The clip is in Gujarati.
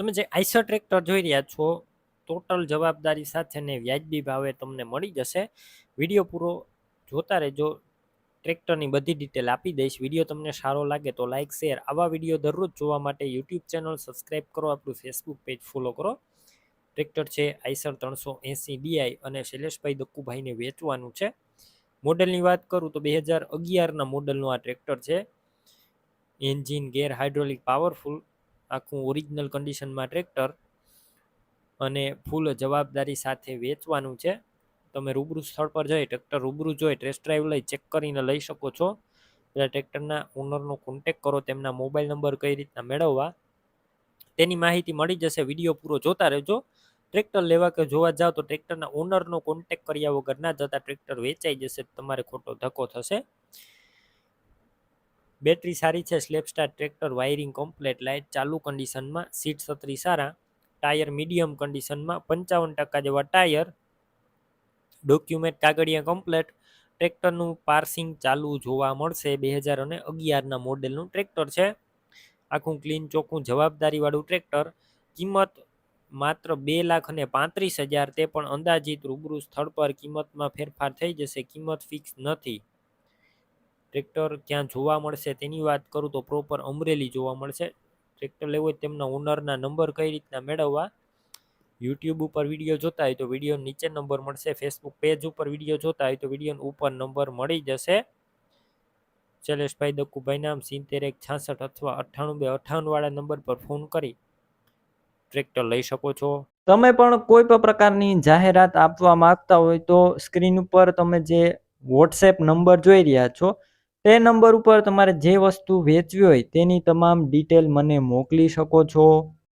તમે જે આઈસર ટ્રેક્ટર જોઈ રહ્યા છો ટોટલ જવાબદારી સાથે ને વ્યાજબી ભાવે તમને મળી જશે. વિડીયો પૂરો જોતા રહેજો. ટ્રેક્ટરની બધી ડિટેલ આપી દઈશ. વિડીયો તમને સારો લાગે તો લાઇક શેર. આવા વિડીયો દરરોજ જોવા માટે યુટ્યુબ ચેનલ સબસ્ક્રાઈબ કરો, આપણું ફેસબુક પેજ ફોલો કરો. ટ્રેક્ટર છે આઈસર 380 ડીઆઈ અને શૈલેષભાઈ દક્કુભાઈને વેચવાનું છે. મોડલની વાત કરું તો 2011ના મોડલનું આ ટ્રેક્ટર છે. એન્જિન, ગેર, હાઇડ્રોલિક, પાવરફુલ, આખું ઓરિજિનલ કન્ડિશનમાં ટ્રેક્ટર અને ફૂલ જવાબદારી સાથે વેચવાનું છે. તમે રૂબરૂ સ્થળ પર જઈ ટ્રેક્ટર રૂબરૂ જોઈ ટેસ્ટ ડ્રાઈવ લઈ ચેક કરીને લઈ શકો છો. એટલે ટ્રેક્ટરના ઓનરનો કોન્ટેક કરો. તેમના મોબાઈલ નંબર કઈ રીતના મેળવવા તેની માહિતી મળી જશે. વિડીયો પૂરો જોતા રહેજો. ટ્રેક્ટર લેવા કે જોવા જાવ તો ટ્રેક્ટરના ઓનરનો કોન્ટેક કર્યા વગર ના જતા. ટ્રેક્ટર વેચાઈ જશે, તમારે ખોટો ધક્કો થશે. બેટરી સારી છે. Slap star tractor, wiring complete, light ચાલુ કન્ડિશનમાં, સીટ છત્રી સારા, ટાયર મીડિયમ કન્ડિશનમાં, 55% જેવા ટાયર, ડોક્યુમેન્ટ કાગળિયા કમ્પ્લેટ. ટ્રેક્ટરનું પાર્સિંગ ચાલુ જોવા મળશે. 2011ના મોડેલનું ટ્રેક્ટર છે. આખું ક્લીન ચોખ્ખું જવાબદારીવાળું ટ્રેક્ટર. કિંમત માત્ર 2,35,000, તે પણ અંદાજિત. રૂબરૂ સ્થળ પર કિંમતમાં ફેરફાર થઈ જશે, કિંમત ફિક્સ નથી. ટ્રેક્ટર ક્યાં જોવા મળશે તેની વાત કરું તો પ્રોપર અમરેલી જોવા મળશે. ટ્રેક્ટર લેવું હોય તેમના ઓનરના નંબર કઈ રીતના મેળવવા, યુટ્યુબ ઉપર વિડીયો જોતા હોય તો વિડીયો નીચે નંબર મળશે. ફેસબુક પેજ ઉપર વિડીયો જોતા હોય તો વિડીયો ઉપર નંબર મળી જશે. શૈલેષભાઈ દક્કુભાઈ નામ 7166 અથવા 98 વાળા નંબર પર ફોન કરી ટ્રેક્ટર લઈ શકો છો. તમે પણ કોઈ પણ પ્રકારની જાહેરાત આપવા માંગતા હોય તો સ્ક્રીન ઉપર તમે જે વોટ્સએપ નંબર જોઈ રહ્યા છો તે નંબર ઉપર તમારે જે વસ્તુ વેચવી હોય તેની તમામ ડિટેલ મને મોકલી શકો છો.